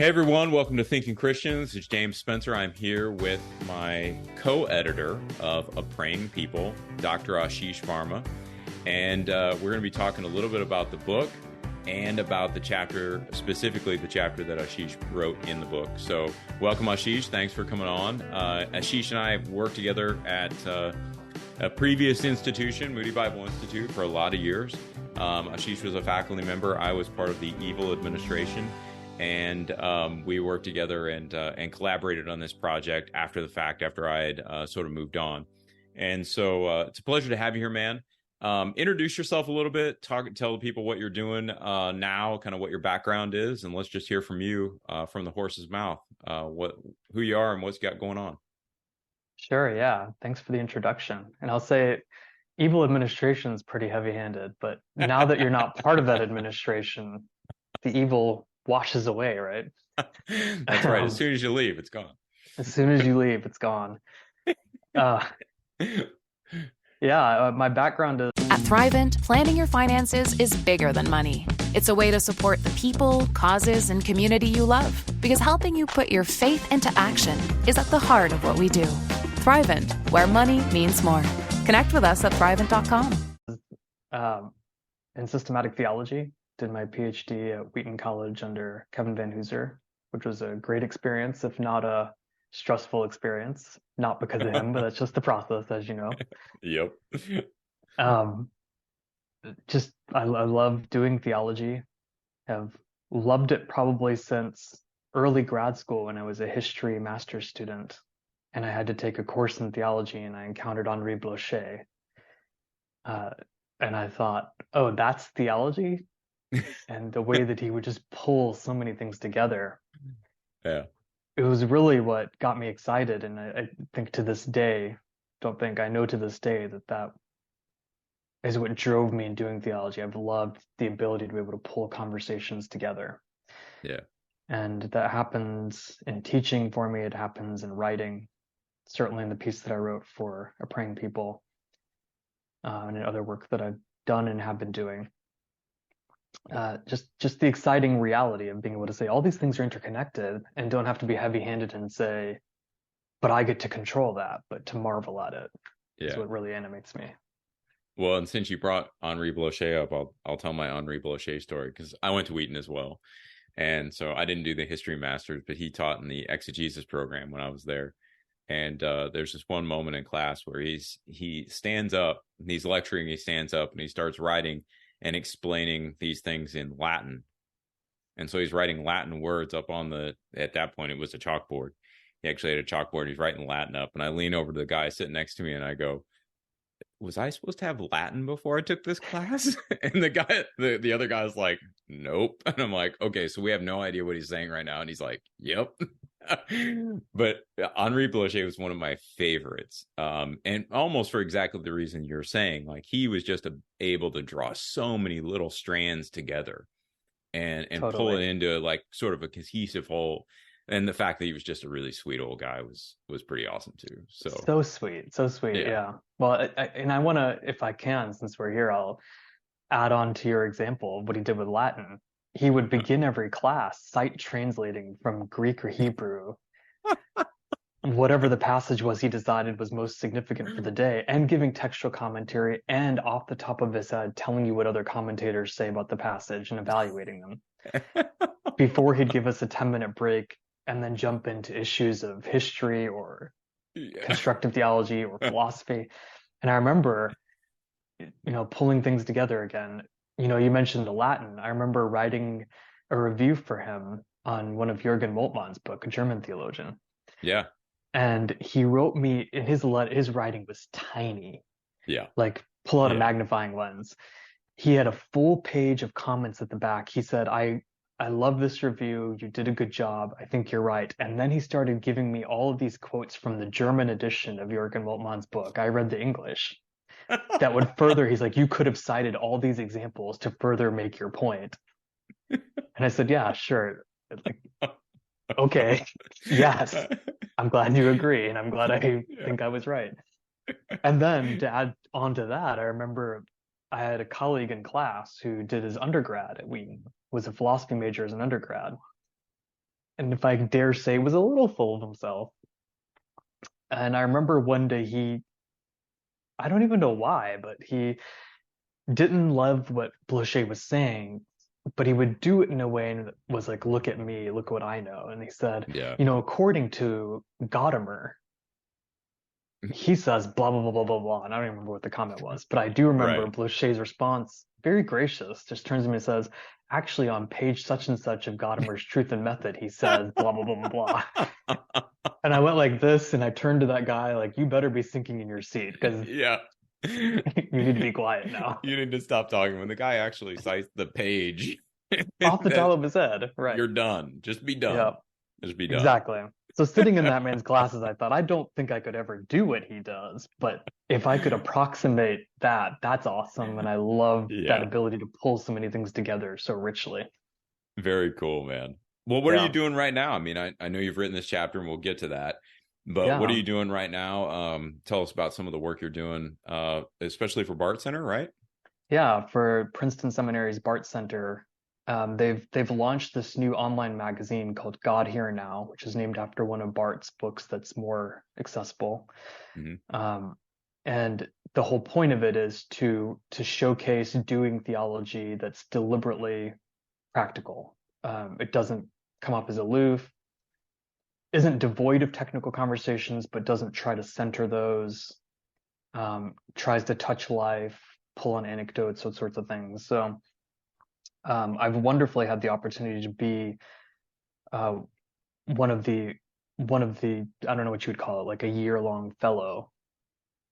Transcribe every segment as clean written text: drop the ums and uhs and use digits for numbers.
Hey everyone, welcome to Thinking Christians. It's James Spencer. I'm here with my co-editor of A Praying People, Dr. Ashish Varma. And we're going to be talking a little bit about the book and about the chapter, specifically the chapter that Ashish wrote in the book. So welcome, Ashish. Thanks for coming on. Ashish and I have worked together at a previous institution, Moody Bible Institute, for a lot of years. Ashish was a faculty member. I was part of the Evil administration. And we worked together and collaborated on this project after the fact, after I had sort of moved on. And so it's a pleasure to have you here, man. Introduce yourself a little bit, tell people what you're doing now, kind of what your background is, and let's just hear from you from the horse's mouth, who you are and what's got going on. Sure, yeah. Thanks for the introduction. And I'll say evil administration is pretty heavy-handed, but now that you're not part of that administration, the evil washes away, right? That's right. As soon as you leave, it's gone. As soon as you leave, it's gone. My background is... At Thrivent, planning your finances is bigger than money. It's a way to support the people, causes, and community you love. Because helping you put your faith into action is at the heart of what we do. Thrivent, where money means more. Connect with us at thrivent.com. In systematic theology. Did my PhD at Wheaton College under Kevin Van Hooser, which was a great experience, if not a stressful experience. Not because of him, but that's just the process, as you know. Yep. I love doing theology. Have loved it probably since early grad school when I was a history master's student, and I had to take a course in theology, and I encountered Henri Blocher. And I thought, oh, that's theology? And the way that he would just pull so many things together. Yeah. It was really what got me excited. And I think to this day, I know to this day that is what drove me in doing theology. I've loved the ability to be able to pull conversations together. Yeah. And that happens in teaching for me. It happens in writing, certainly in the piece that I wrote for A Praying People, and in other work that I've done and have been doing. Just the exciting reality of being able to say all these things are interconnected and don't have to be heavy-handed and say, but I get to control that, but to marvel at it is what really animates me. Well, and since you brought Henri Blocher up, I'll tell my Henri Blocher story, because I went to Wheaton as well. And so I didn't do the history masters, but he taught in the exegesis program when I was there. And there's this one moment in class where he stands up, and he's lecturing, he stands up and he starts writing and explaining these things in Latin. And so he's writing Latin words up on at that point, it was a chalkboard. He actually had a chalkboard. He's writing Latin up. And I lean over to the guy sitting next to me and I go, was I supposed to have Latin before I took this class? And the other guy's like, nope. And I'm like, okay, so we have no idea what he's saying right now. And he's like, yep. But Henri Blocher was one of my favorites, and almost for exactly the reason you're saying. Like, he was just able to draw so many little strands together and totally pull it into like sort of a cohesive whole. And the fact that he was just a really sweet old guy was pretty awesome too. So sweet. Yeah. Well, I want to, if I can, since we're here, I'll add on to your example of what he did with Latin. He would begin every class sight translating from Greek or Hebrew, whatever the passage was he decided was most significant for the day, and giving textual commentary and off the top of his head telling you what other commentators say about the passage and evaluating them before he'd give us a 10-minute break and then jump into issues of history or constructive theology or philosophy. And I remember, pulling things together again. You mentioned the Latin. I remember writing a review for him on one of Jürgen Moltmann's book, a German theologian. Yeah. And he wrote me, in his writing was tiny. Yeah. Like, pull out a magnifying lens. He had a full page of comments at the back. He said, I love this review. You did a good job. I think you're right. And then he started giving me all of these quotes from the German edition of Jürgen Moltmann's book. I read the English. That would further, he's like, you could have cited all these examples to further make your point. And I said, yeah, sure. Like, okay, yes, I'm glad you agree. And I'm glad I think I was right. And then to add on to that, I remember I had a colleague in class who did his undergrad at Wheaton, was a philosophy major as an undergrad. and if I dare say, was a little full of himself. And I remember one day I don't even know why, but he didn't love what Blanchet was saying, but he would do it in a way that was like, look at me, look what I know. And he said, Yeah. according to Gadamer, he says blah, blah, blah, blah, blah, blah. And I don't even remember what the comment was, but I do remember Right. Blanchet's response, very gracious, just turns to me and says, actually, on page such and such of Gadamer's Truth and Method, he says blah, blah, blah, blah, blah. And I went like this, and I turned to that guy like, you better be sinking in your seat, because Yeah. you need to be quiet now. You need to stop talking. When the guy actually cites the page Off the top of his head, right? You're done. Just be done. Yeah, Just be done. exactly. So sitting in that man's glasses, I thought, I don't think I could ever do what he does, but if I could approximate that, that's awesome. And I love that ability to pull so many things together so richly. Very cool, man. Well, what are you doing right now? I mean, I know you've written this chapter and we'll get to that, but what are you doing right now? Tell us about some of the work you're doing, especially for Bart Center, right? Yeah, for Princeton Seminary's Bart Center. They've launched this new online magazine called God Here Now, which is named after one of Bart's books that's more accessible. Mm-hmm. And the whole point of it is to showcase doing theology that's deliberately practical. It doesn't come up as aloof, isn't devoid of technical conversations, but doesn't try to center those, tries to touch life, pull on anecdotes, those sorts of things. So I've wonderfully had the opportunity to be one of the I don't know what you would call it, like a year-long fellow,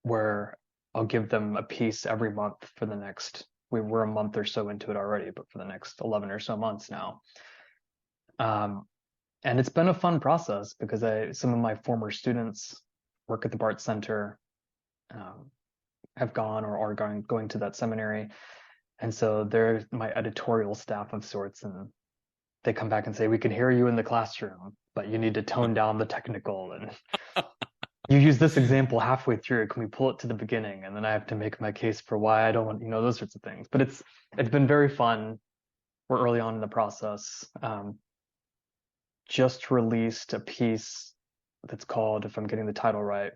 where I'll give them a piece every month for the next, we're a month or so into it already, but for the next 11 or so months now. And it's been a fun process because some of my former students work at the Bart Center, have gone or are going to that seminary. And so they're my editorial staff of sorts, and they come back and say, we can hear you in the classroom, but you need to tone down the technical. And you use this example halfway through. Can we pull it to the beginning? And then I have to make my case for why I don't want, those sorts of things. But it's been very fun. We're early on in the process. Just released a piece that's called, if I'm getting the title right,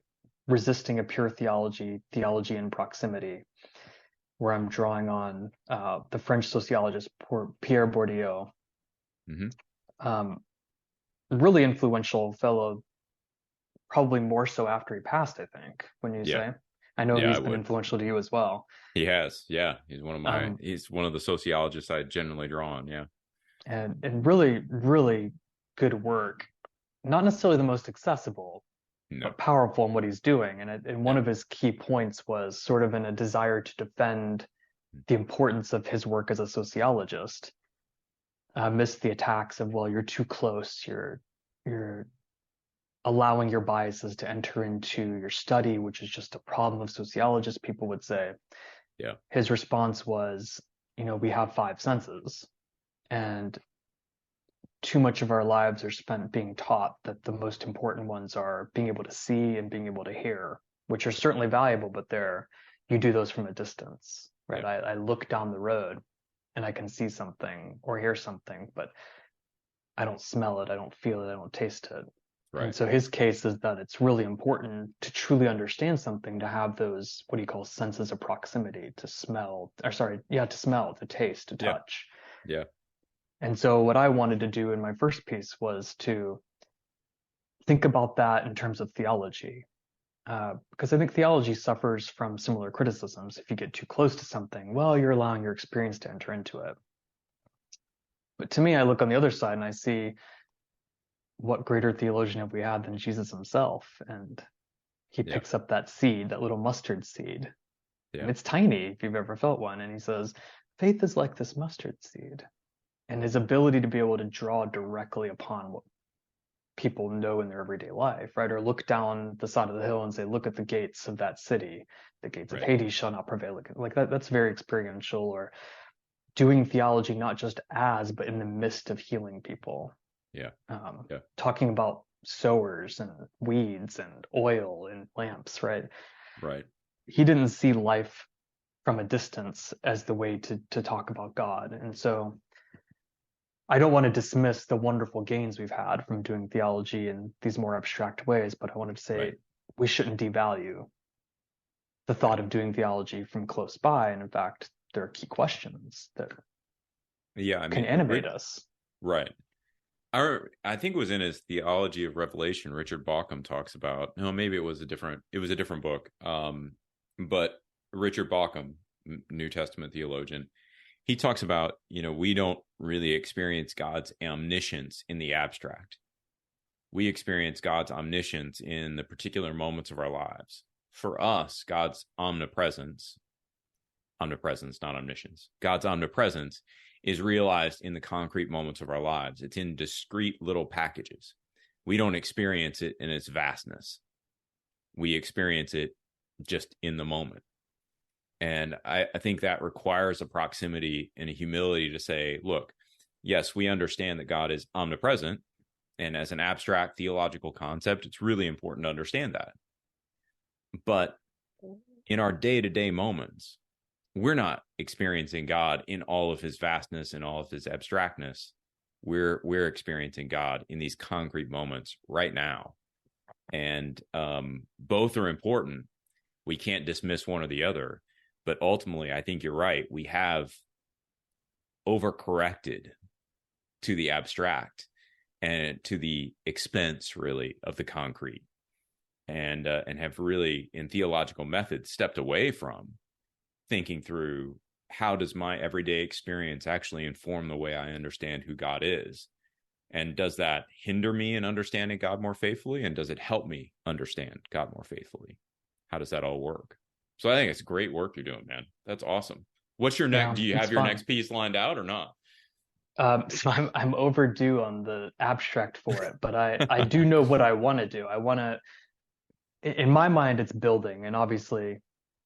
Resisting a Pure Theology, Theology in Proximity, where I'm drawing on the French sociologist Pierre Bourdieu. Mm-hmm. Really influential fellow, probably more so after he passed, I think, when you say. I know he's been influential to you as well. He has, he's one of he's one of the sociologists I generally draw on, and really, really good work. Not necessarily the most accessible, but powerful in what he's doing. And one of his key points was sort of in a desire to defend the importance of his work as a sociologist, amidst the attacks of, well, you're too close, you're allowing your biases to enter into your study, which is just a problem of sociologists, people would say. His response was, we have 5 senses, and too much of our lives are spent being taught that the most important ones are being able to see and being able to hear, which are certainly valuable, but you do those from a distance, right? I look down the road and I can see something or hear something, but I don't smell it, I don't feel it, I don't taste it. Right. And so his case is that it's really important to truly understand something, to have those, what he calls senses of proximity, to smell, to taste, to touch. And so what I wanted to do in my first piece was to think about that in terms of theology, because I think theology suffers from similar criticisms. If you get too close to something, well, you're allowing your experience to enter into it. But to me, I look on the other side and I see, what greater theologian have we had than Jesus himself? And he picks up that seed, that little mustard seed. And it's tiny, if you've ever felt one. And he says, faith is like this mustard seed. And his ability to be able to draw directly upon what people know in their everyday life, right? Or look down the side of the hill and say, look at the gates of that city. The gates of Hades shall not prevail. Like that's very experiential. Or doing theology, not just as, but in the midst of healing people. Talking about sowers and weeds and oil and lamps, right? He didn't see life from a distance as the way to talk about God. And so I don't want to dismiss the wonderful gains we've had from doing theology in these more abstract ways, but I wanted to say Right. we shouldn't devalue the thought of doing theology from close by. And in fact, there are key questions that Yeah, I can mean, animate us. right. I think it was in his Theology of Revelation, Richard Bauckham talks about, no, maybe it was a different book. But Richard Bauckham, New Testament theologian, he talks about, we don't really experience God's omniscience in the abstract. We experience God's omniscience in the particular moments of our lives. For us, God's omnipresence, not omniscience, God's omnipresence is realized in the concrete moments of our lives. It's in discrete little packages. We don't experience it in its vastness. We experience it just in the moment. And I think that requires a proximity and a humility to say, look, yes, we understand that God is omnipresent. And as an abstract theological concept, it's really important to understand that. But in our day-to-day moments, we're not experiencing God in all of his vastness and all of his abstractness. We're experiencing God in these concrete moments right now. And both are important. We can't dismiss one or the other. But ultimately, I think you're right. We have overcorrected to the abstract and to the expense, really, of the concrete, and have really, in theological methods, stepped away from thinking through, how does my everyday experience actually inform the way I understand who God is? And does that hinder me in understanding God more faithfully? And does it help me understand God more faithfully? How does that all work? So I think it's great work you're doing, man. That's awesome. What's your next? Do you have your next piece lined out or not? So I'm overdue on the abstract for it, but I do know what I want to do. I want to, in my mind, it's building, and obviously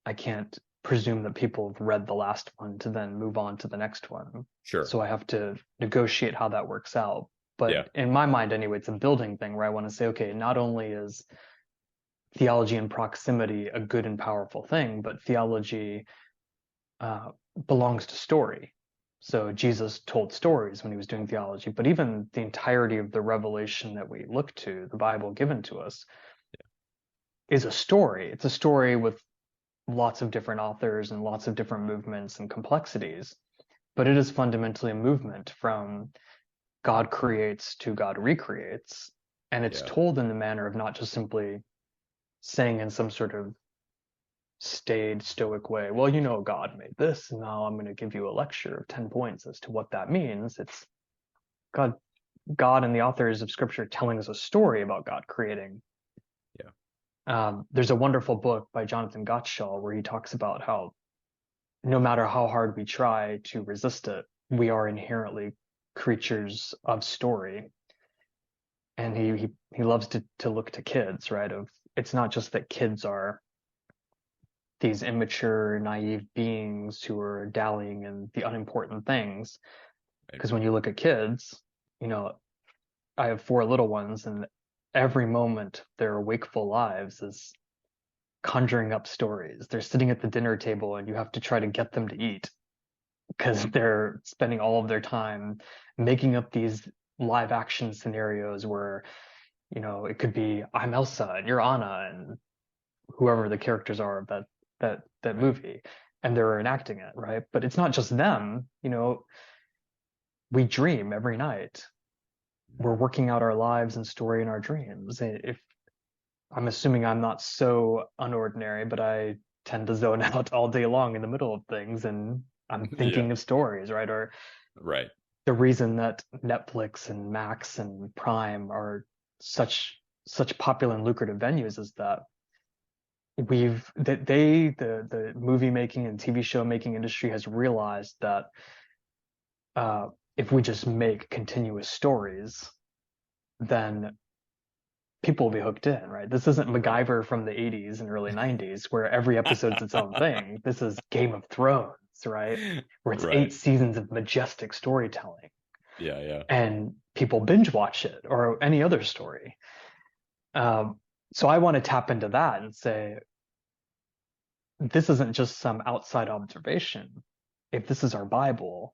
I can't presume that people have read the last one to then move on to the next one. Sure. So I have to negotiate how that works out. But in my mind, anyway, it's a building thing where I want to say, okay, not only is theology and proximity a good and powerful thing, but theology belongs to story. So Jesus told stories when he was doing theology, but even the entirety of the revelation that we look to, the Bible given to us, is a story. It's a story with lots of different authors and lots of different movements and complexities, but it is fundamentally a movement from God creates to God recreates, and it's told in the manner of not just simply saying in some sort of staid, stoic way, well, God made this, and now I'm going to give you a lecture of 10 points as to what that means. It's God and the authors of Scripture telling us a story about God creating. There's a wonderful book by Jonathan Gottschall where he talks about how no matter how hard we try to resist it, we are inherently creatures of story. And he loves to look to kids, right? It's not just that kids are these immature, naive beings who are dallying in the unimportant things. Because when you look at kids, I have 4 little ones, and every moment of their wakeful lives is conjuring up stories. They're sitting at the dinner table and you have to try to get them to eat because they're spending all of their time making up these live action scenarios where, it could be I'm Elsa and you're Anna and whoever the characters are of that movie, and they're enacting it, right? But it's not just them. We dream every night. We're working out our lives and story in our dreams. If I'm assuming I'm not so unordinary, but I tend to zone out all day long in the middle of things, and I'm thinking of stories, right? Or the reason that Netflix and Max and Prime are such popular and lucrative venues is that the movie making and TV show making industry has realized that if we just make continuous stories, then people will be hooked in, right? This isn't MacGyver from the 80s and early 90s where every episode's its own thing. This is Game of Thrones, right? Where it's 8 seasons of majestic storytelling. And people binge watch it, or any other story. So I want to tap into that and say, this isn't just some outside observation. If this is our Bible,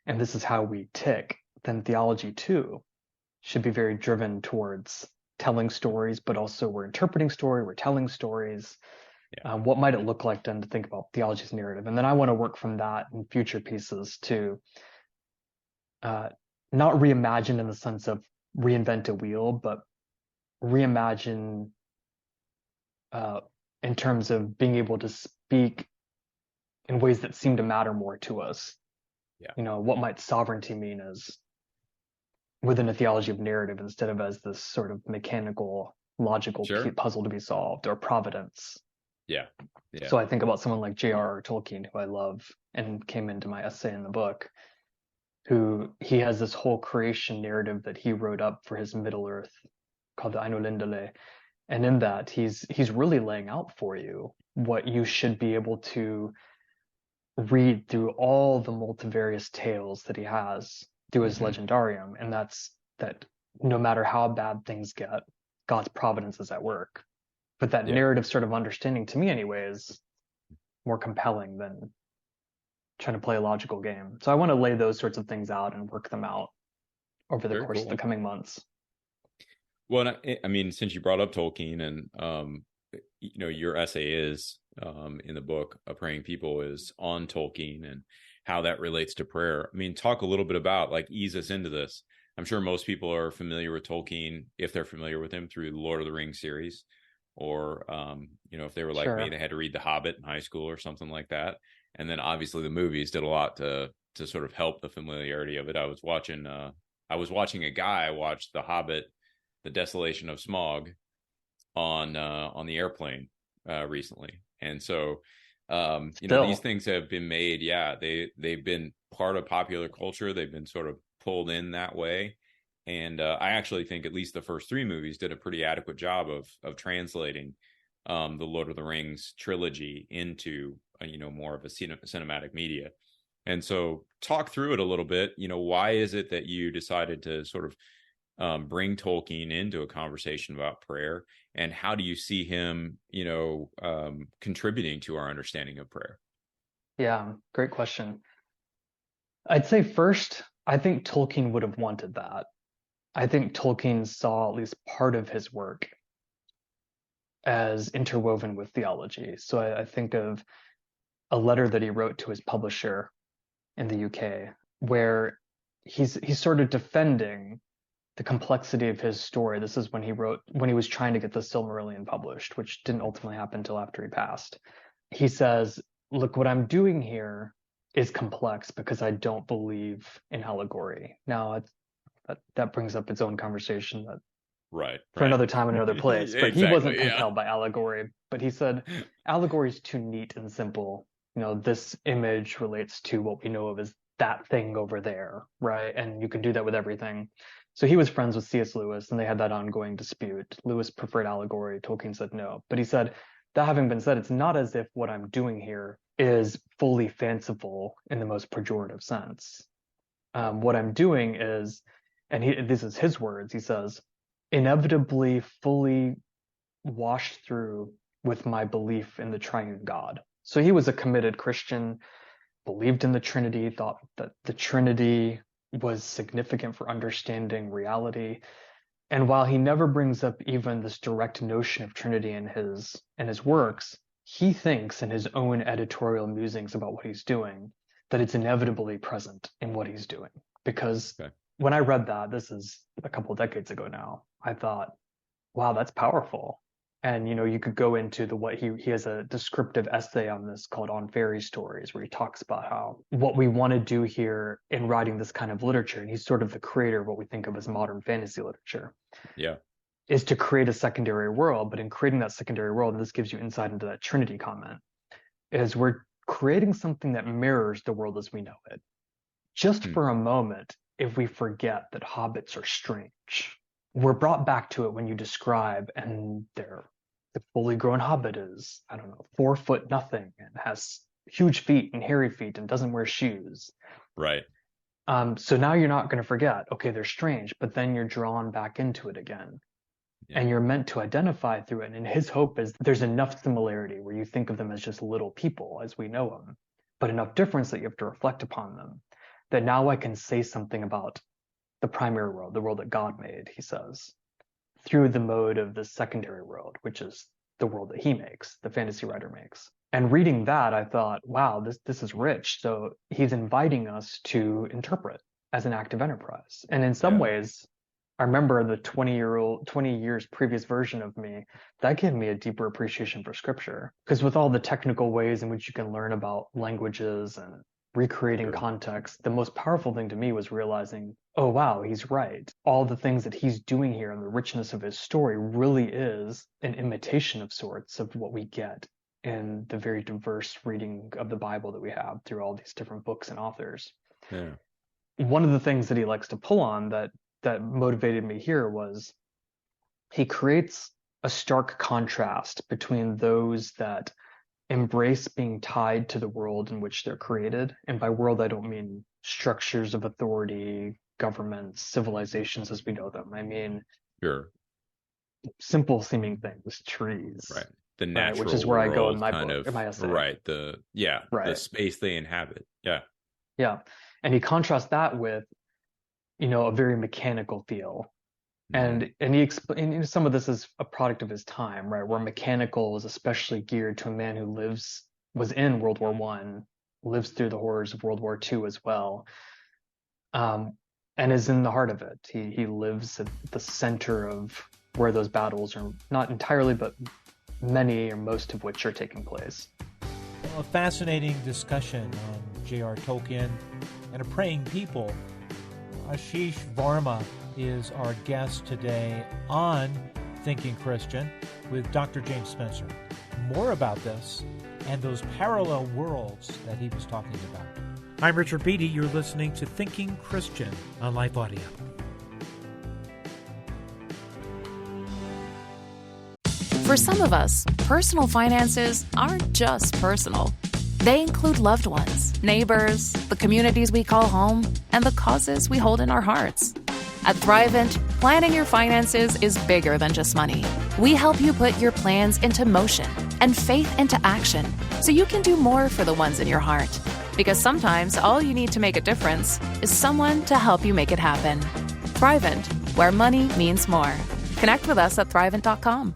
and this is how we tick, then theology too should be very driven towards telling stories, but also we're interpreting story, we're telling stories. Yeah. What might it look like then to think about theology's narrative? And then I want to work from that in future pieces to not reimagine in the sense of reinvent a wheel, but reimagine in terms of being able to speak in ways that seem to matter more to us. Yeah. You know, what might sovereignty mean as within a theology of narrative instead of as this sort of mechanical, logical puzzle to be solved, or providence. Yeah. Yeah. So I think about someone like J.R.R. Tolkien, who I love and came into my essay in the book, who he has this whole creation narrative that he wrote up for his Middle Earth called the Ainulindale. And in that, he's really laying out for you what you should be able to read through all the multivarious tales that he has through his legendarium. And that's that no matter how bad things get, God's providence is at work. But that narrative sort of understanding, to me anyway, is more compelling than trying to play a logical game. So I want to lay those sorts of things out and work them out over the course of the coming months. Well, I mean, since you brought up Tolkien, and you know, your essay is in the book, A Praying People, is on Tolkien and how that relates to prayer. I mean, talk a little bit about, like, ease us into this. I'm sure most people are familiar with Tolkien, if they're familiar with him, through the Lord of the Rings series, or you know, if they were like me, they had to read The Hobbit in high school or something like that. And then obviously the movies did a lot to sort of help the familiarity of it. I was watching a guy watch The Hobbit, The Desolation of Smaug on the airplane recently. And so you know, these things have been made, they've been part of popular culture. They've been sort of pulled in that way. And I actually think at least the first three movies did a pretty adequate job of translating the Lord of the Rings trilogy into you know, more of a cinematic media. And so talk through it a little bit. You know, why is it that you decided to sort of bring Tolkien into a conversation about prayer, and how do you see him, you know, contributing to our understanding of prayer? Yeah, great question. I'd say first, I think Tolkien would have wanted that. I think Tolkien saw at least part of his work as interwoven with theology. So I think of a letter that he wrote to his publisher in the UK, where he's sort of defending the complexity of his story. This is when he was trying to get the Silmarillion published, which didn't ultimately happen until after he passed. He says, look, what I'm doing here is complex because I don't believe in allegory. Now, that brings up its own conversation that for another time and another place. But he wasn't compelled by allegory. But he said, allegory is too neat and simple. You know, this image relates to what we know of as that thing over there, right? And you can do that with everything. So he was friends with C.S. Lewis, and they had that ongoing dispute. Lewis preferred allegory. Tolkien said no. But he said, that having been said, it's not as if what I'm doing here is fully fanciful in the most pejorative sense. What I'm doing is, and this is his words, he says, inevitably fully washed through with my belief in the triune God. So he was a committed Christian, believed in the Trinity, thought that the Trinity was significant for understanding reality. And while he never brings up even this direct notion of Trinity in his works, he thinks in his own editorial musings about what he's doing that it's inevitably present in what he's doing. Because when I read that, this is a couple of decades ago now, I thought, wow, that's powerful. And, you know, you could go into he has a descriptive essay on this called On Fairy Stories, where he talks about how what we want to do here in writing this kind of literature, and he's sort of the creator of what we think of as modern fantasy literature, is to create a secondary world. But in creating that secondary world, and this gives you insight into that Trinity comment, is we're creating something that mirrors the world as we know it. Just for a moment, if we forget that hobbits are strange, we're brought back to it when you describe, and the fully grown hobbit is, 4 foot nothing, and has huge feet and hairy feet and doesn't wear shoes. Right. So now you're not going to forget, okay, they're strange, but then you're drawn back into it again. And you're meant to identify through it. And his hope is there's enough similarity where you think of them as just little people as we know them, but enough difference that you have to reflect upon them, that now I can say something about the primary world, the world that God made, he says, through the mode of the secondary world, which is the world that he makes, the fantasy writer makes. And reading that, I thought, wow, this is rich. So he's inviting us to interpret as an active enterprise. And in some ways, I remember the 20 years previous version of me, that gave me a deeper appreciation for scripture. Because with all the technical ways in which you can learn about languages and recreating context, the most powerful thing to me was realizing, oh, wow, he's right. All the things that he's doing here and the richness of his story really is an imitation of sorts of what we get in the very diverse reading of the Bible that we have through all these different books and authors. Yeah. One of the things that he likes to pull on that motivated me here was he creates a stark contrast between those that embrace being tied to the world in which they're created. And by world, I don't mean structures of authority, governments, civilizations as we know them. I mean, simple seeming things, trees. Right. The natural which is where world, I go in my kind book, in my essay. Right. The space they inhabit. Yeah. Yeah. And he contrasts that with, a very mechanical feel. And he explained some of this is a product of his time, right? Where mechanical is especially geared to a man who was in World War I, lives through the horrors of World War II as well, and is in the heart of it. He lives at the center of where those battles are, not entirely, but many or most of which are taking place. Well, a fascinating discussion on J.R. Tolkien and a praying people. Ashish Varma is our guest today on Thinking Christian with Dr. James Spencer. More about this and those parallel worlds that he was talking about. I'm Richard Beatty. You're listening to Thinking Christian on Life Audio. For some of us, personal finances aren't just personal. They include loved ones, neighbors, the communities we call home, and the causes we hold in our hearts. At Thrivent, planning your finances is bigger than just money. We help you put your plans into motion and faith into action so you can do more for the ones in your heart. Because sometimes all you need to make a difference is someone to help you make it happen. Thrivent, where money means more. Connect with us at Thrivent.com.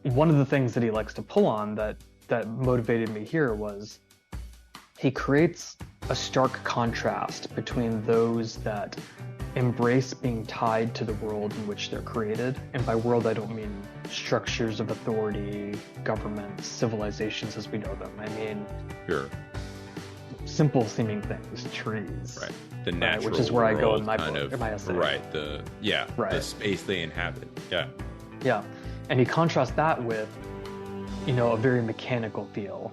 One of the things that he likes to pull on that motivated me here was he creates a stark contrast between those that embrace being tied to the world in which they're created. And by world, I don't mean structures of authority, governments, civilizations as we know them. I mean, simple seeming things, trees. Right. The natural which is where I go in my kind book, in my essay. Right. The space they inhabit. Yeah. Yeah. And he contrasts that with, a very mechanical feel.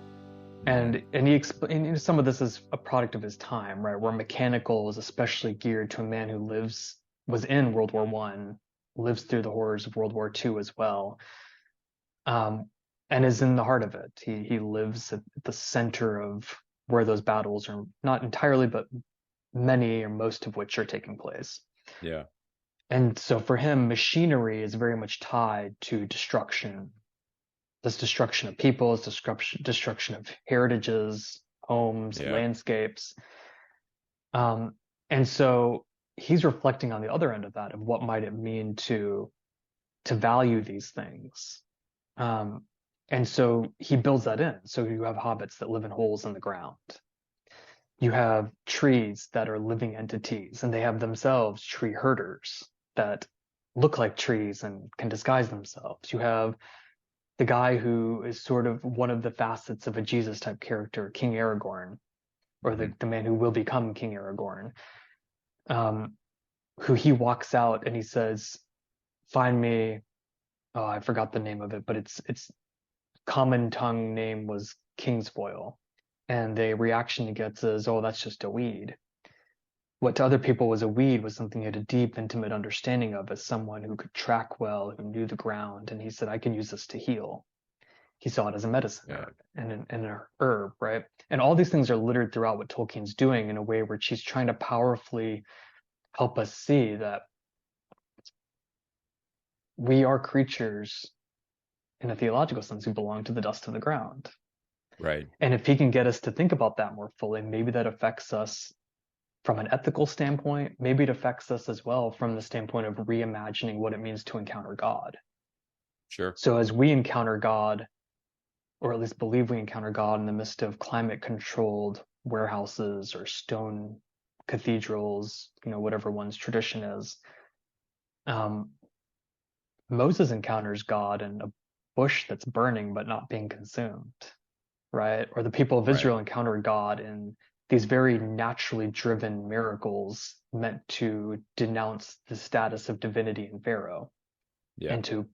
And he explained some of this is a product of his time, right? Where mechanical is especially geared to a man who was in World War I, lives through the horrors of World War II as well, and is in the heart of it. He lives at the center of where those battles are, not entirely, but many or most of which are taking place. Yeah. And so for him, machinery is very much tied to destruction. This destruction of people, this destruction of heritages, homes, landscapes. And so he's reflecting on the other end of that, of what might it mean to value these things. And so he builds that in. So you have hobbits that live in holes in the ground. You have trees that are living entities, and they have themselves tree herders that look like trees and can disguise themselves. You have the guy who is sort of one of the facets of a Jesus type character, King Aragorn, or the man who will become King Aragorn, who he walks out and he says, find me, I forgot the name of it, but its common tongue name was Kingsfoil. And the reaction he gets is, oh, that's just a weed. What to other people was a weed was something he had a deep, intimate understanding of as someone who could track well, who knew the ground. And he said, I can use this to heal. He saw it as a medicine and an herb, right? And all these things are littered throughout what Tolkien's doing in a way where she's trying to powerfully help us see that we are creatures in a theological sense who belong to the dust of the ground. Right. And if he can get us to think about that more fully, maybe that affects us from an ethical standpoint, maybe it affects us as well from the standpoint of reimagining what it means to encounter God. Sure. So as we encounter God, or at least believe we encounter God in the midst of climate-controlled warehouses or stone cathedrals, whatever one's tradition is, Moses encounters God in a bush that's burning but not being consumed, right? Or the people of Israel encounter God in these very naturally driven miracles meant to denounce the status of divinity in Pharaoh, and to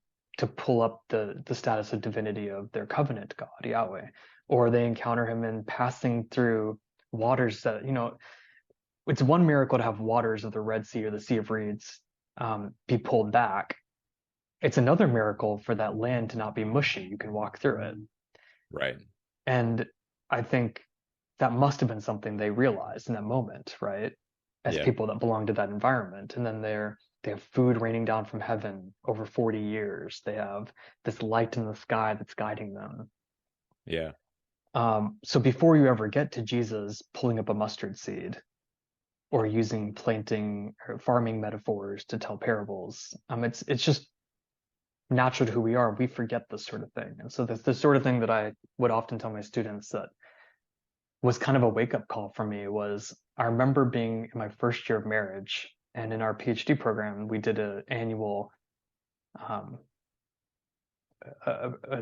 pull up the status of divinity of their covenant God, Yahweh. Or they encounter him in passing through waters that, it's one miracle to have waters of the Red Sea or the Sea of Reeds be pulled back. It's another miracle for that land to not be mushy. You can walk through it. Right. And I think that must have been something they realized in that moment, right? As people that belong to that environment. And then they have food raining down from heaven over 40 years. They have this light in the sky that's guiding them. Yeah. So before you ever get to Jesus pulling up a mustard seed or using planting or farming metaphors to tell parables, it's just natural to who we are. We forget this sort of thing. And so the sort of thing that I would often tell my students that was kind of a wake-up call for me was, I remember being in my first year of marriage, and in our PhD program, we did an annual a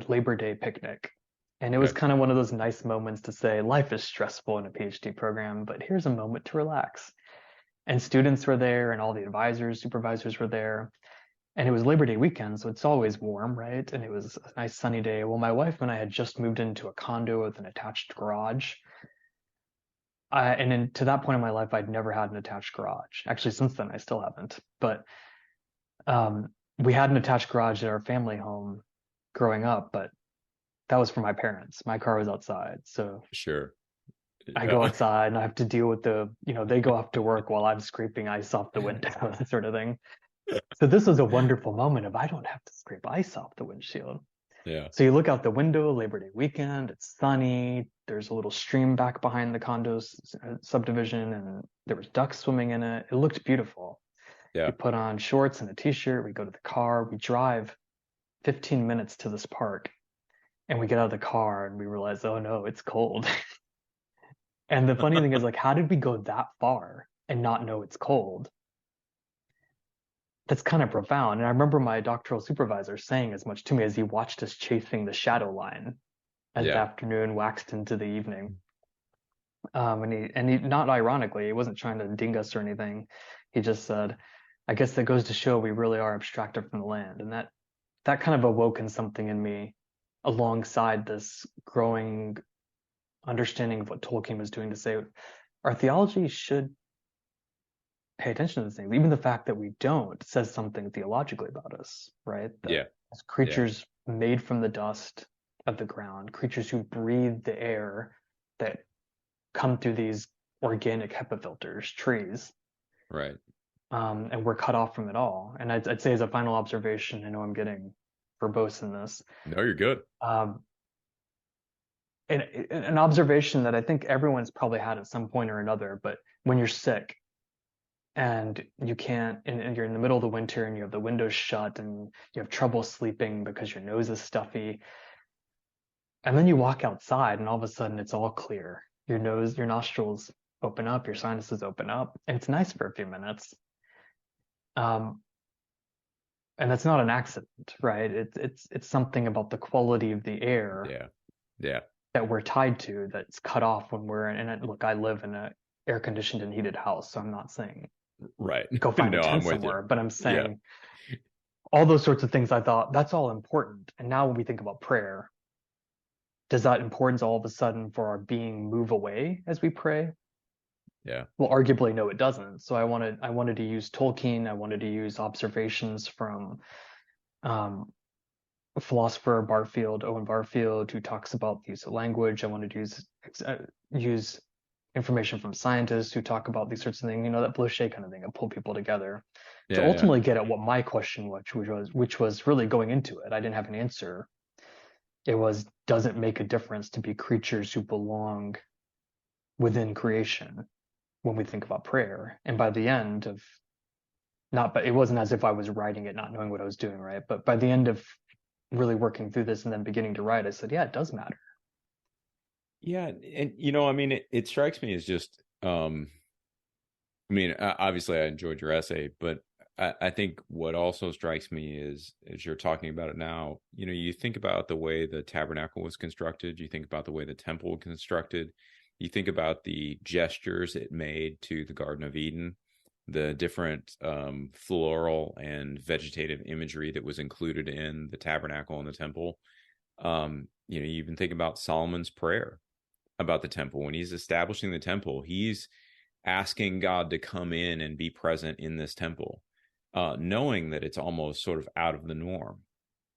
Labor Day picnic. And it was kind of one of those nice moments to say, life is stressful in a PhD program, but here's a moment to relax. And students were there, and all the advisors, supervisors were there. And it was Labor Day weekend, so it's always warm, right? And it was a nice sunny day. Well, my wife and I had just moved into a condo with an attached garage. And to that point in my life, I'd never had an attached garage. Actually, since then, I still haven't. But we had an attached garage at our family home growing up, but that was for my parents. My car was outside. So sure. I go outside and I have to deal with they go off to work while I'm scraping ice off the window, sort of thing. So this was a wonderful moment of I don't have to scrape ice off the windshield. Yeah. So you look out the window, Labor Day weekend, it's sunny. There's a little stream back behind the condos subdivision, and there was ducks swimming in it. It looked beautiful. Yeah. We put on shorts and a t-shirt. We go to the car. We drive 15 minutes to this park, and we get out of the car and we realize, oh no, it's cold. And the funny thing is, like, how did we go that far and not know it's cold? That's kind of profound. And I remember my doctoral supervisor saying as much to me as he watched us chasing the shadow line as the afternoon waxed into the evening. And he, not ironically, he wasn't trying to ding us or anything. He just said, I guess that goes to show we really are abstracted from the land. And that kind of awoken something in me alongside this growing understanding of what Tolkien was doing, to say our theology should pay attention to these things. Even the fact that we don't says something theologically about us, right? That as creatures made from the dust of the ground, creatures who breathe the air that come through these organic HEPA filters, trees. Right. And we're cut off from it all. And I'd say as a final observation, I know I'm getting verbose in this. No, you're good. An observation that I think everyone's probably had at some point or another, but when you're sick and you can't, and you're in the middle of the winter and you have the windows shut and you have trouble sleeping because your nose is stuffy, and then you walk outside and all of a sudden it's all clear. Your nostrils open up, your sinuses open up, and it's nice for a few minutes. And that's not an accident, right? It's something about the quality of the air that we're tied to that's cut off when we're in it. Look, I live in a air-conditioned and heated house, so I'm not saying go find a tent somewhere, but I'm saying all those sorts of things. I thought that's all important. And now when we think about prayer, does that importance all of a sudden for our being move away as we pray? Yeah. Well, arguably, no, it doesn't. So I wanted to use Tolkien. I wanted to use observations from philosopher Owen Barfield, who talks about the use of language. I wanted to use information from scientists who talk about these sorts of things, that Blocher kind of thing, and pull people together to ultimately get at what my question was, which was really going into it. I didn't have an answer. It was, does it make a difference to be creatures who belong within creation? when we think about prayer. And by the end of, not, but it wasn't as if I was writing it, not knowing what I was doing, right? But by the end of really working through this and then beginning to write, I said, yeah, it does matter. Yeah, and I mean, it strikes me as just, I mean, obviously I enjoyed your essay, but I think what also strikes me is, as you're talking about it now, you think about the way the tabernacle was constructed, you think about the way the temple was constructed, you think about the gestures it made to the Garden of Eden, the different floral and vegetative imagery that was included in the tabernacle and the temple. You even think about Solomon's prayer about the temple. When he's establishing the temple, he's asking God to come in and be present in this temple, knowing that it's almost sort of out of the norm,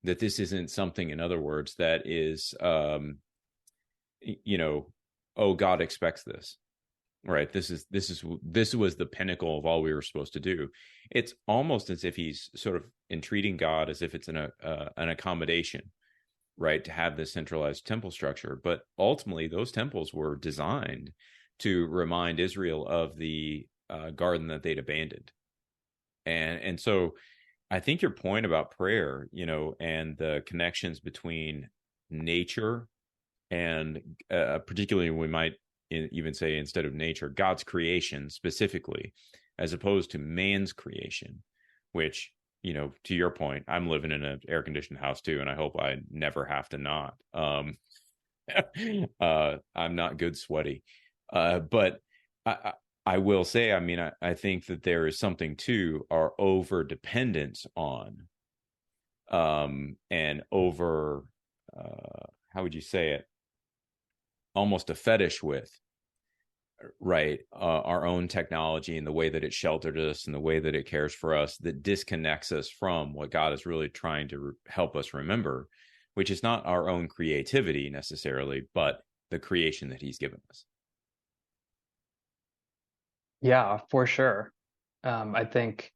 that this isn't something, in other words, that is, oh, God expects this, right? This was the pinnacle of all we were supposed to do. It's almost as if he's sort of entreating God as if it's an accommodation, right, to have this centralized temple structure. But ultimately, those temples were designed to remind Israel of the garden that they'd abandoned. And so I think your point about prayer, and the connections between nature and particularly, we might even say, instead of nature, God's creation specifically, as opposed to man's creation, which, to your point, I'm living in an air-conditioned house too, and I hope I never have to not. I'm not good sweaty. But I will say, I mean, I think that there is something to our over dependence on, and over, how would you say it? Almost a fetish with, right, our own technology and the way that it sheltered us and the way that it cares for us, that disconnects us from what God is really trying to help us remember, which is not our own creativity necessarily, but the creation that he's given us. Yeah, for sure. I think,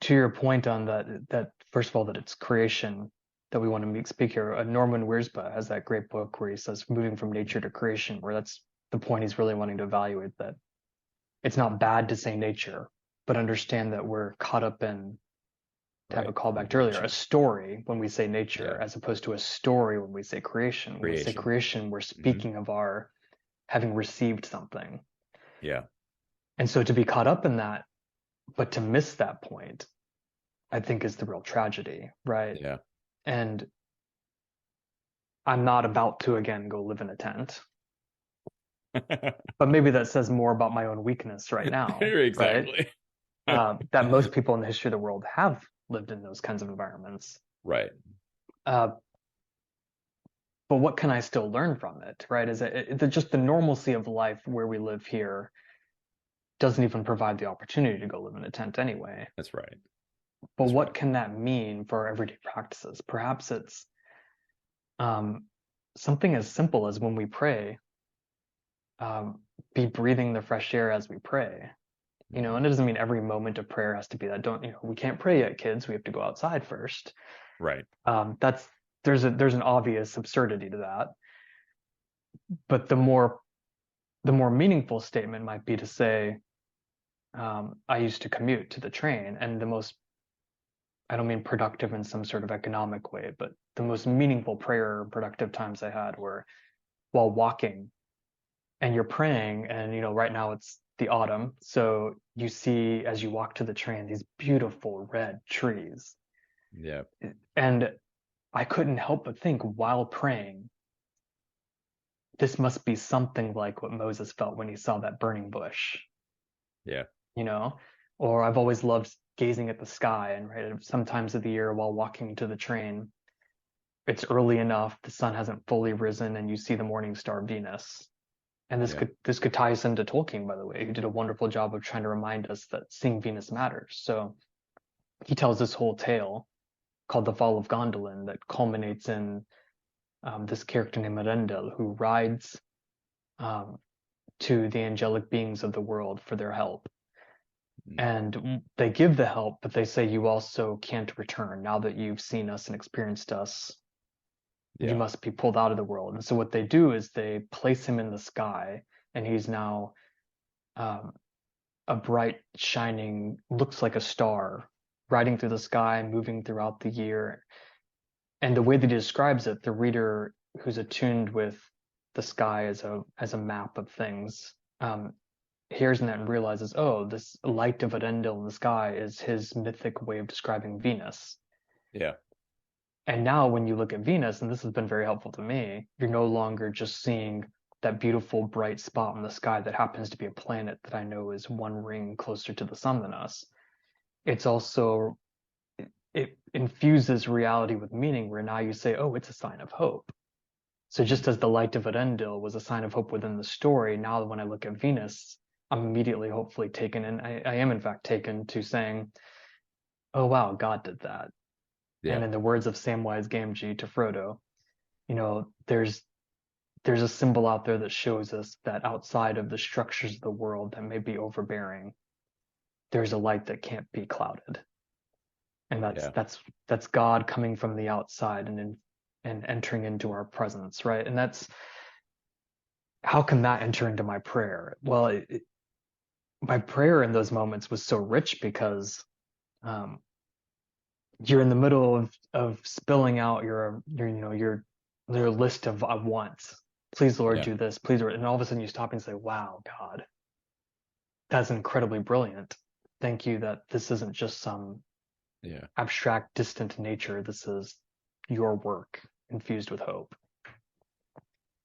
to your point on that first of all, that it's creation that we want to speak here. Norman Wiersbe has that great book where he says moving from nature to creation, where that's the point he's really wanting to evaluate, that it's not bad to say nature, but understand that we're caught up in, to have a callback to earlier, a story when we say nature, as opposed to a story when we say creation. When we say creation, we're speaking of our having received something. Yeah. And so to be caught up in that, but to miss that point, I think is the real tragedy, right? Yeah. And I'm not about to, again, go live in a tent. But maybe that says more about my own weakness right now. Exactly. Right? That most people in the history of the world have lived in those kinds of environments. Right. But what can I still learn from it, right? Is it just the normalcy of life where we live here doesn't even provide the opportunity to go live in a tent anyway. That's right. But what can that mean for our everyday practices? Perhaps it's something as simple as when we pray, be breathing the fresh air as we pray. And it doesn't mean every moment of prayer has to be that. We can't pray yet, kids. We have to go outside first. Right. There's an obvious absurdity to that. But the more meaningful statement might be to say, I used to commute to the train, and I don't mean productive in some sort of economic way, but the most meaningful prayer productive times I had were while walking, and you're praying, and right now it's the autumn, so you see, as you walk to the train, these beautiful red trees. Yeah. And I couldn't help but think while praying, this must be something like what Moses felt when he saw that burning bush. Yeah. Or I've always loved gazing at the sky, and right, sometimes of the year while walking to the train, it's early enough, the sun hasn't fully risen, and you see the morning star Venus. And this could tie us into Tolkien, by the way, who did a wonderful job of trying to remind us that seeing Venus matters. So he tells this whole tale called The Fall of Gondolin that culminates in this character named Arendelle, who rides to the angelic beings of the world for their help. And they give the help, but they say, you also can't return now that you've seen us and experienced us. You must be pulled out of the world. And so what they do is they place him in the sky, and he's now a bright, shining, looks like a star, riding through the sky, moving throughout the year. And the way that he describes it, the reader who's attuned with the sky as a map of things, hears that and realizes, oh, this light dividendal in the sky is his mythic way of describing Venus. Yeah. And now when you look at Venus, and this has been very helpful to me, you're no longer just seeing that beautiful bright spot in the sky that happens to be a planet that I know is one ring closer to the sun than us. It's also, it infuses reality with meaning, where now you say, oh, it's a sign of hope. So just as the light dividendal was a sign of hope within the story, now when I look at Venus, I'm immediately hopefully taken, and I am in fact taken to saying, oh wow, God did that. Yeah. And in the words of Samwise Gamgee to Frodo, there's a symbol out there that shows us that outside of the structures of the world that may be overbearing, there's a light that can't be clouded. And that's God coming from the outside and entering into our presence, right? And that's, how can that enter into my prayer? Well, my prayer in those moments was so rich because you're in the middle of spilling out your list of wants. Please, Lord, do this. Please, Lord. And all of a sudden you stop and say, wow, God, that's incredibly brilliant. Thank you that this isn't just some abstract, distant nature. This is your work infused with hope.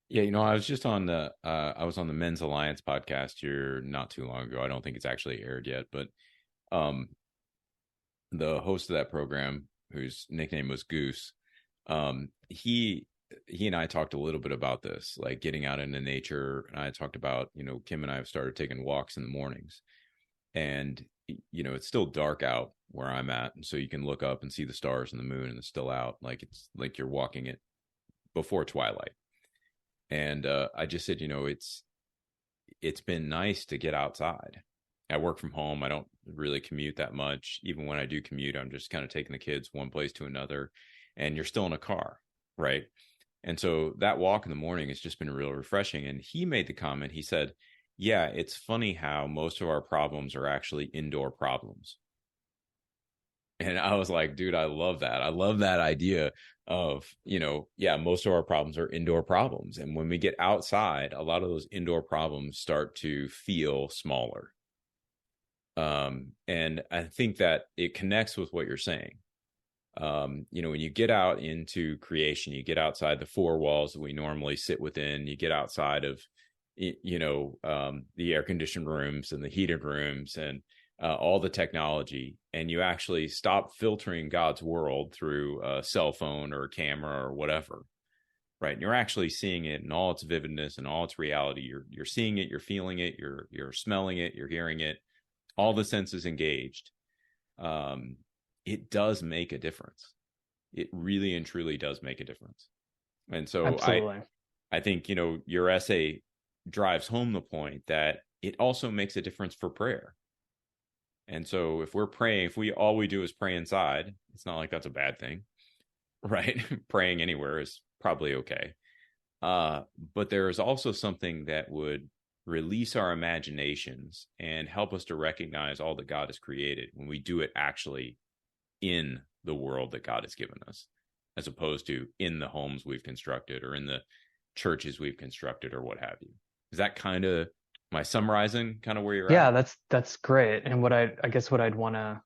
Yeah, I was just on the Men's Alliance podcast here not too long ago. I don't think it's actually aired yet, but the host of that program, whose nickname was Goose, he and I talked a little bit about this, like getting out into nature. And I talked about, Kim and I have started taking walks in the mornings, and it's still dark out where I'm at, and so you can look up and see the stars and the moon, and it's still out, like it's like you're walking it before twilight. And I just said, it's been nice to get outside. I work from home. I don't really commute that much. Even when I do commute, I'm just kind of taking the kids one place to another, and you're still in a car, right? And so that walk in the morning has just been real refreshing. And he made the comment, he said, yeah, it's funny how most of our problems are actually indoor problems. And I was like, dude, I love that. I love that idea of, most of our problems are indoor problems. And when we get outside, a lot of those indoor problems start to feel smaller. And I think that it connects with what you're saying. When you get out into creation, you get outside the four walls that we normally sit within, you get outside of, the air conditioned rooms and the heated rooms and all the technology, and you actually stop filtering God's world through a cell phone or a camera or whatever, right? And you're actually seeing it in all its vividness and all its reality. You're seeing it, you're feeling it, you're smelling it, you're hearing it, all the senses engaged. It does make a difference. It really and truly does make a difference. And so absolutely. I think, your essay drives home the point that it also makes a difference for prayer. And so if we're praying, if all we do is pray inside, it's not like that's a bad thing, right? Praying anywhere is probably okay. But there is also something that would release our imaginations and help us to recognize all that God has created when we do it actually in the world that God has given us, as opposed to in the homes we've constructed or in the churches we've constructed or what have you. Is that kind of, am I summarizing kind of where you're at? Yeah, that's great. And what I guess what I'd want to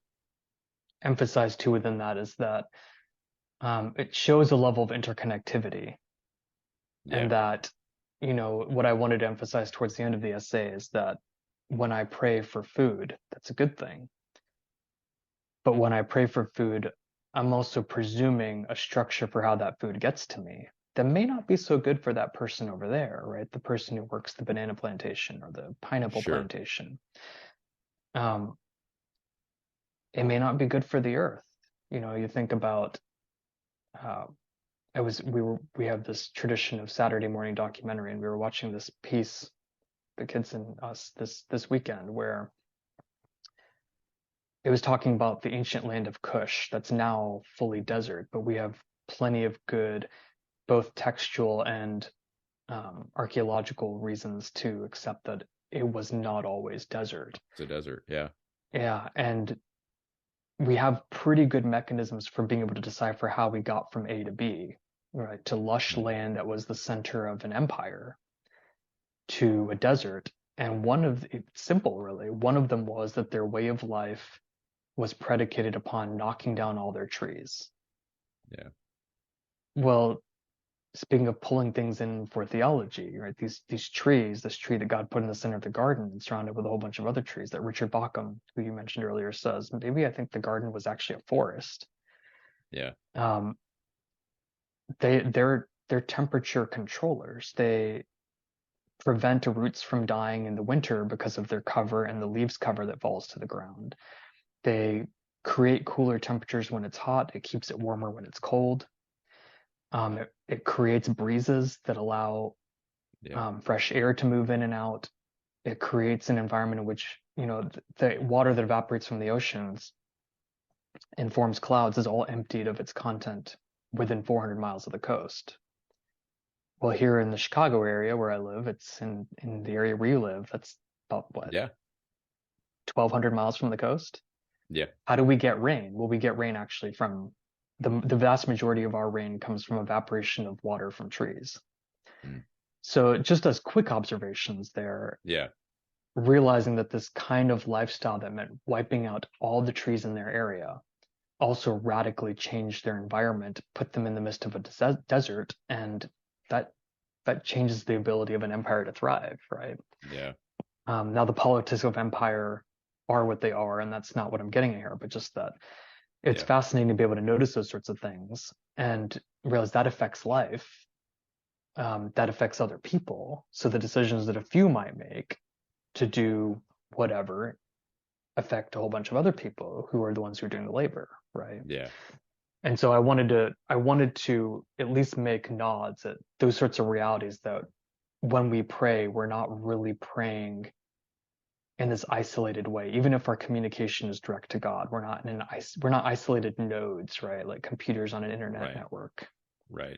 emphasize too within that is that it shows a level of interconnectivity. Yeah. And that, what I wanted to emphasize towards the end of the essay is that when I pray for food, that's a good thing. But when I pray for food, I'm also presuming a structure for how that food gets to me that may not be so good for that person over there, right? The person who works the banana plantation or the pineapple plantation. It may not be good for the earth. You think about, we have this tradition of Saturday morning documentary, and we were watching this piece, the kids and us, this weekend, where it was talking about the ancient land of Kush that's now fully desert, but we have plenty of good both textual and archaeological reasons to accept that it was not always desert. It's a desert, yeah. Yeah, and we have pretty good mechanisms for being able to decipher how we got from A to B, right? To lush land that was the center of an empire to a desert. And it's simple, really. One of them was that their way of life was predicated upon knocking down all their trees. Yeah. Well, speaking of pulling things in for theology, right? These trees, this tree that God put in the center of the garden and surrounded with a whole bunch of other trees that Richard Bauckham, who you mentioned earlier, says, maybe I think the garden was actually a forest. Yeah. They're temperature controllers. They prevent roots from dying in the winter because of their cover and the leaves cover that falls to the ground. They create cooler temperatures when it's hot. It keeps it warmer when it's cold. It creates breezes that allow fresh air to move in and out. It creates an environment in which, the water that evaporates from the oceans and forms clouds is all emptied of its content within 400 miles of the coast. Well, here in the Chicago area where I live, it's in the area where you live, that's about what? Yeah. 1,200 miles from the coast? Yeah. How do we get rain? Well, we get rain actually from the vast majority of our rain comes from evaporation of water from trees. So just as quick observations there, realizing that this kind of lifestyle that meant wiping out all the trees in their area also radically changed their environment, put them in the midst of a desert, and that changes the ability of an empire to thrive, right? Yeah. Now the politics of empire are what they are, and that's not what I'm getting at here, but just that it's fascinating to be able to notice those sorts of things and realize that affects life, that affects other people. So the decisions that a few might make to do whatever affect a whole bunch of other people who are the ones who are doing the labor, right? Yeah. And so I wanted to at least make nods at those sorts of realities, that when we pray, we're not really praying in this isolated way. Even if our communication is direct to God, we're not isolated nodes, right? Like computers on an internet network. Right.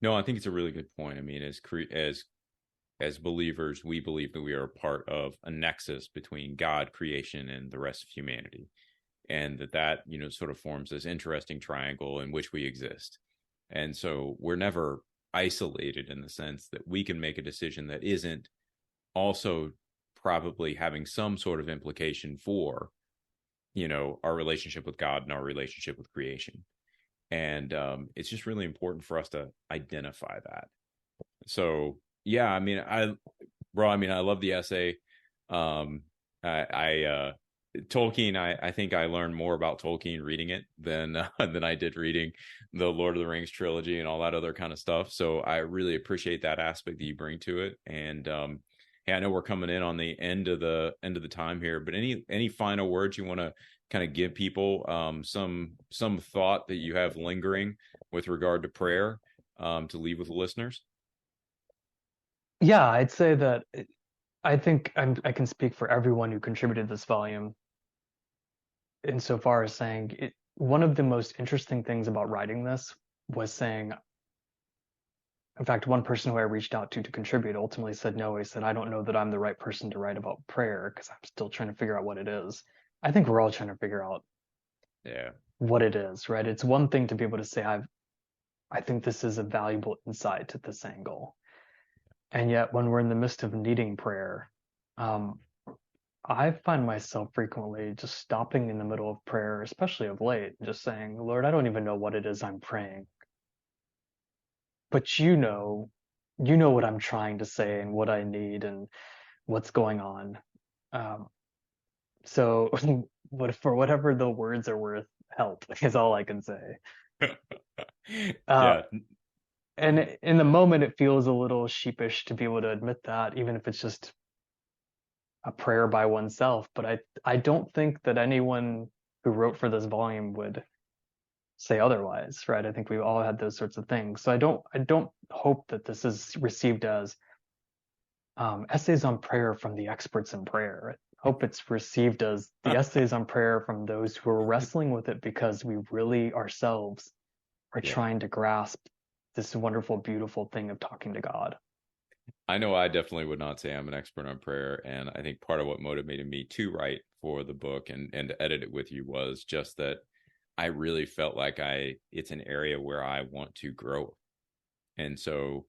No, I think it's a really good point. I mean, as believers, we believe that we are a part of a nexus between God, creation, and the rest of humanity. And that sort of forms this interesting triangle in which we exist. And so we're never isolated in the sense that we can make a decision that isn't also probably having some sort of implication for, our relationship with God and our relationship with creation. And it's just really important for us to identify that. So, yeah, I mean, I love the essay. Tolkien, I think I learned more about Tolkien reading it than I did reading the Lord of the Rings trilogy and all that other kind of stuff. So I really appreciate that aspect that you bring to it. And hey, I know we're coming in on the end of the time here, but any final words you want to kind of give people, some thought that you have lingering with regard to prayer, to leave with the listeners? Yeah, I'd say that I think I can speak for everyone who contributed this volume insofar as saying one of the most interesting things about writing this was saying, in fact, one person who I reached out to contribute ultimately said no. He said, I don't know that I'm the right person to write about prayer because I'm still trying to figure out what it is. I think we're all trying to figure out what it is, right? It's one thing to be able to say, I think this is a valuable insight at this angle. And yet when we're in the midst of needing prayer, I find myself frequently just stopping in the middle of prayer, especially of late, and just saying, Lord, I don't even know what it is I'm praying. But you know what I'm trying to say and what I need and what's going on. So for whatever the words are worth, help is all I can say. And in the moment, it feels a little sheepish to be able to admit that, even if it's just a prayer by oneself. But I don't think that anyone who wrote for this volume would say otherwise, right? I think we've all had those sorts of things. So I don't hope that this is received as essays on prayer from the experts in prayer. I hope it's received as the essays on prayer from those who are wrestling with it because we really ourselves are trying to grasp this wonderful, beautiful thing of talking to God. I know I definitely would not say I'm an expert on prayer. And I think part of what motivated me to write for the book and to edit it with you was just that I really felt like it's an area where I want to grow. And so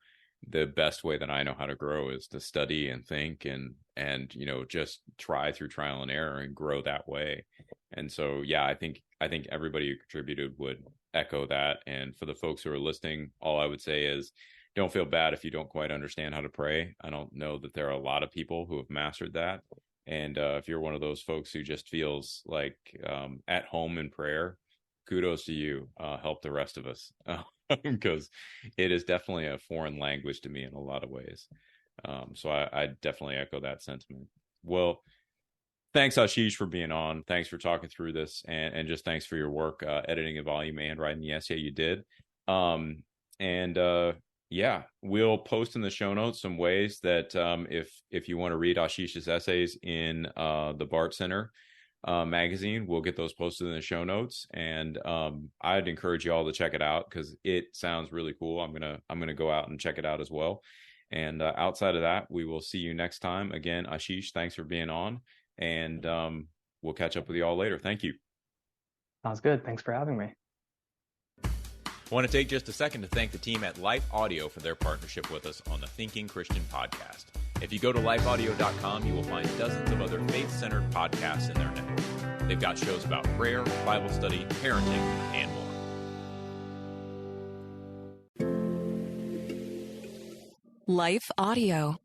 the best way that I know how to grow is to study and think and just try through trial and error and grow that way. And so, yeah, I think everybody who contributed would echo that. And for the folks who are listening, all I would say is don't feel bad if you don't quite understand how to pray. I don't know that there are a lot of people who have mastered that. And if you're one of those folks who just feels like at home in prayer, kudos to you. Help the rest of us. Because it is definitely a foreign language to me in a lot of ways. So I definitely echo that sentiment. Well, thanks, Ashish, for being on. Thanks for talking through this, and just thanks for your work editing a volume and writing the essay you did. Yeah, we'll post in the show notes some ways that if you want to read Ashish's essays in the Bart Center magazine, we'll get those posted in the show notes. And I'd encourage you all to check it out because it sounds really cool. I'm gonna go out and check it out as well. And outside of that, we will see you next time. Again, Ashish, thanks for being on, and we'll catch up with you all later. Thank you. Sounds good. Thanks for having me. I want to take just a second to thank the team at Life Audio for their partnership with us on the Thinking Christian podcast. If you go to lifeaudio.com, you will find dozens of other faith-centered podcasts in their network. They've got shows about prayer, Bible study, parenting, and more. Life Audio.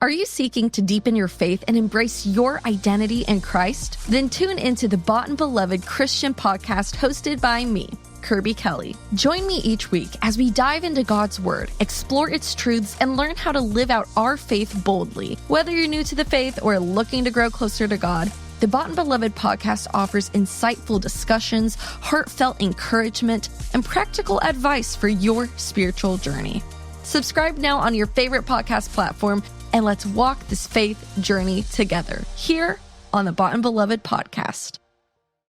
Are you seeking to deepen your faith and embrace your identity in Christ? Then tune into the Bought and Beloved Christian podcast hosted by me, Kirby Kelly. Join me each week as we dive into God's Word, explore its truths, and learn how to live out our faith boldly. Whether you're new to the faith or looking to grow closer to God, the Bought and Beloved podcast offers insightful discussions, heartfelt encouragement, and practical advice for your spiritual journey. Subscribe now on your favorite podcast platform, and let's walk this faith journey together here on the Bought and Beloved podcast.